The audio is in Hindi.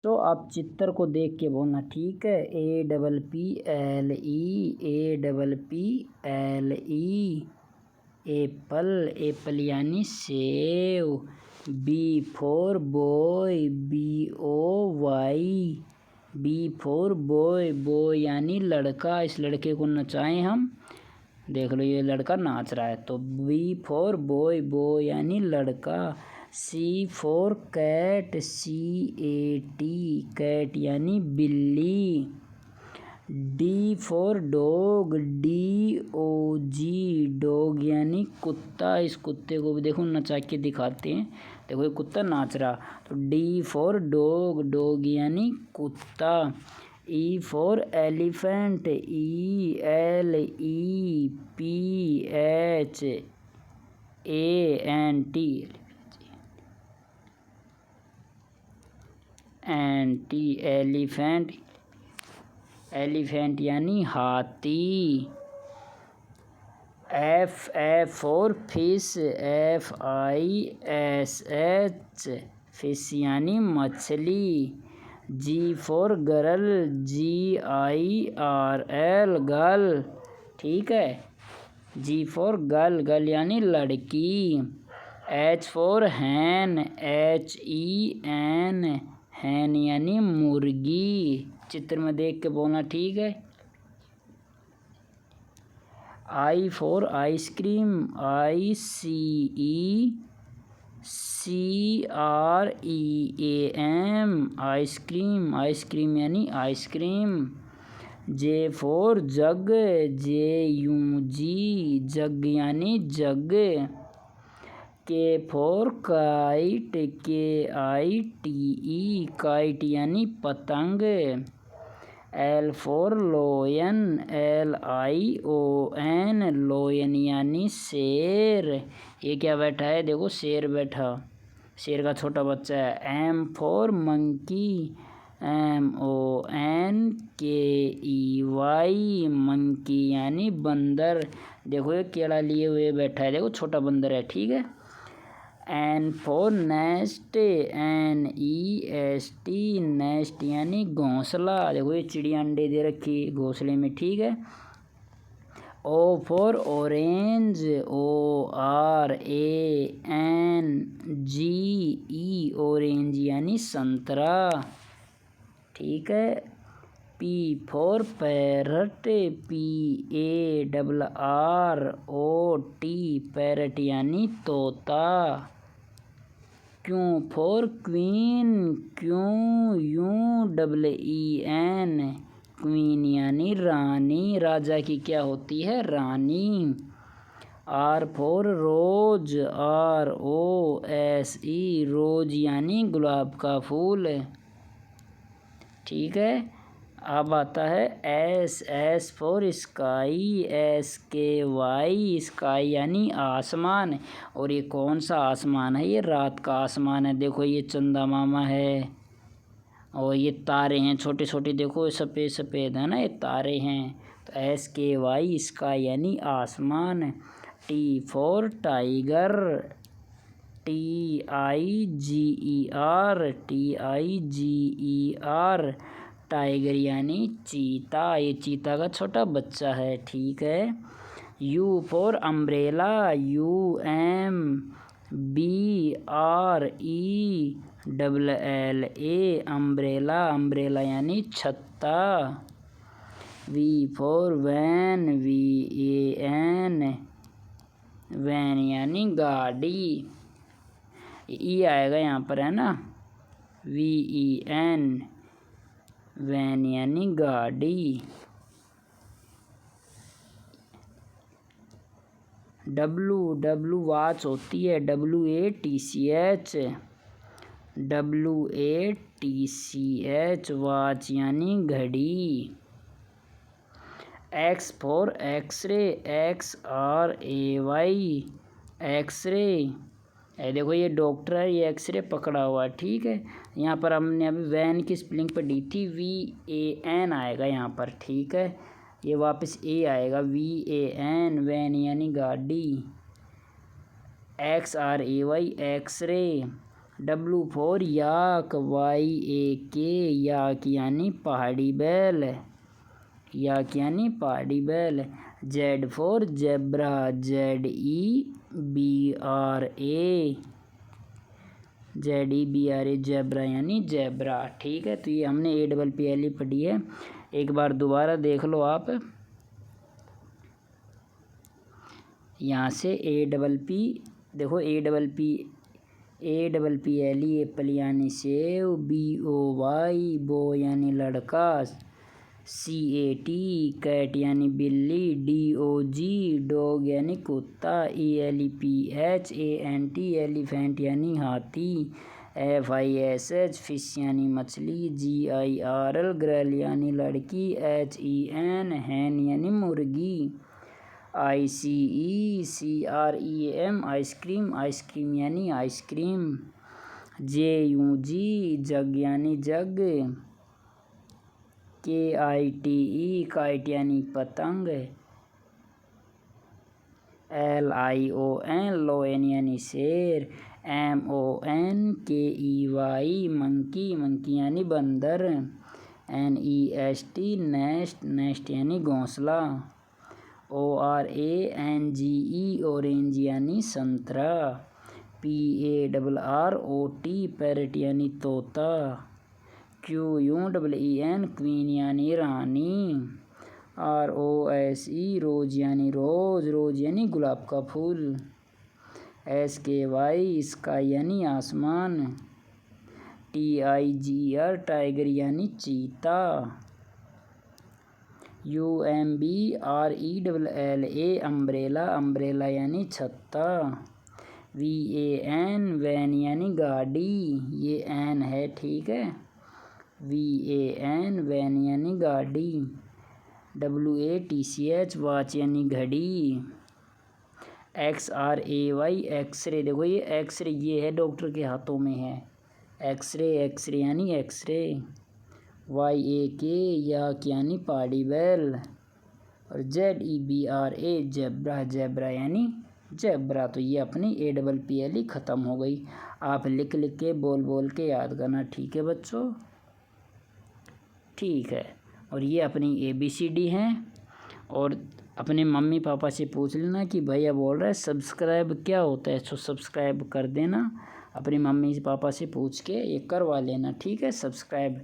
तो आप चित्र को देख के बोलना, ठीक है। APPLE एप्पल, एप्पल यानी save. B for boy, BOY, B for boy, boy यानी लड़का। इस लड़के को नचाएं हम, देख लो ये लड़का नाच रहा है। तो B फॉर बॉय, बॉय यानी लड़का। C for cat, CAT, cat यानी बिल्ली। D for dog, DOG, dog यानी कुत्ता। इस कुत्ते को भी देखो नचा के दिखाते हैं, देखो ये कुत्ता नाच रहा। तो D फॉर डॉग, डॉग यानी कुत्ता। E for elephant, ELEPHANT, elephant, elephant यानी हाथी। F for fish, FISH, fish यानी मछली। G for girl, GIRL, girl, ठीक है। G फॉर गर्ल, गर्ल यानी लड़की। H फॉर हैन, HEN, हैन यानी मुर्गी। चित्र में देख के बोलना, ठीक है। I for ice cream, ICECREAM, ice cream, ice cream यानी ice cream. J for jug, JUG, jug यानी jug. K for kite, KITE, kite यानी पतंग। L for lion, LION, lion यानी शेर। ये क्या बैठा है, देखो शेर बैठा, शेर का छोटा बच्चा है। M for monkey, MONKEY, monkey यानी बंदर। देखो ये केला लिए हुए बैठा है, देखो छोटा बंदर है, ठीक है। N for nest, NEST, nest यानी घोंसला। देखो ये चिड़िया अंडे दे रखी घोंसले में, ठीक है। O for orange, ORANGE, orange यानी संतरा, ठीक है। P for parrot, PARROT, parrot यानी तोता। Q for queen, QUEEN, queen यानी रानी। राजा की क्या होती है, रानी। R फॉर रोज, ROSE, रोज यानी गुलाब का फूल, ठीक है। अब आता है S for sky, SKY, sky यानी आसमान। और ये कौन सा आसमान है, ये रात का आसमान है। देखो ये चंदा मामा है और ये तारे हैं छोटे छोटे, देखो सफ़ेद सफ़ेद है ना, ये तारे हैं। तो SKY, स्काई यानी आसमान। T for tiger, TIGER, tiger यानी चीता। ये चीता का छोटा बच्चा है, ठीक है। U for umbrella, UMBRELLA, umbrella, umbrella यानी छत्ता। V for van, VAN, van यानी गाड़ी। E आएगा यहाँ पर, है ना, VEN, वैन यानी गाड़ी। W वॉच होती है, WATCH, वॉच यानी घड़ी। X for x-ray, XRAY, x-ray. देखो ये डॉक्टर है, ये एक्सरे पकड़ा हुआ है, ठीक है। यहाँ पर हमने अभी वैन की स्पेलिंग पर दी थी, VAN आएगा यहाँ पर, ठीक है। ये वापस A आएगा, VAN, वैन यानी गाड़ी। XRAY, x-ray. W for yak, YAK yak यानी पहाड़ी बैल, याक यानी पहाड़ी बैल। Z for zebra, ZEBRA zebra यानी जेब्रा। ठीक है, तो ये हमने APPLE पढ़ी है। एक बार दोबारा देख लो आप, यहाँ से APP देखो, APPLE एप्पल यानी सेव, BOY बो यानी लड़का, CAT कैट यानी बिल्ली, DOG डॉग यानी कुत्ता, ELEPH ANT एलिफेंट यानी हाथी, FISH फिश यानी मछली, GIRL ग्रल यानी लड़की, HEN हैन यानी मुर्गी, ICECREAM आइसक्रीम, आइसक्रीम यानी आइसक्रीम, JUG जग यानी जग, KITE काइट यानी पतंग, LION लोयन यानी शेर, MONKEY मंकी, मंकी यानी बंदर, NEST नेस्ट, नेस्ट यानी घोंसला, ORANGE ऑरेंज यानी संतरा, PARROT पैरट यानी तोता, QUEEN क्वीन यानी रानी, ROSE रोज यानी रोज, रोज यानी गुलाब का फूल, SKY स्काई यानी आसमान, TIGER टाइगर यानी चीता, UMBRELLA अम्ब्रेला, अम्ब्रेला यानी छत्ता, VAN वैन यानी गाड़ी, ये एन है, ठीक है, VAN वैन यानी गाड़ी, WATCH वाच यानी घड़ी, XRAY एक्सरे, देखो ये एक्सरे ये है डॉक्टर के हाथों में है, एक्सरे, एक्सरे यानी एक्सरे, YAK याक यानी पहाड़ी बैल, और ZEBRA जेब्रा, जेब्रा यानी जेब्रा। तो ये अपनी APPLE ख़त्म हो गई। आप लिख लिख के बोल बोल के याद करना, ठीक है बच्चों, ठीक है। और ये अपनी ABCD हैं। और अपने मम्मी पापा से पूछ लेना कि भैया बोल रहा है सब्सक्राइब क्या होता है, तो सब्सक्राइब कर देना, अपनी मम्मी पापा से पूछ के ये करवा लेना, ठीक है, सब्सक्राइब।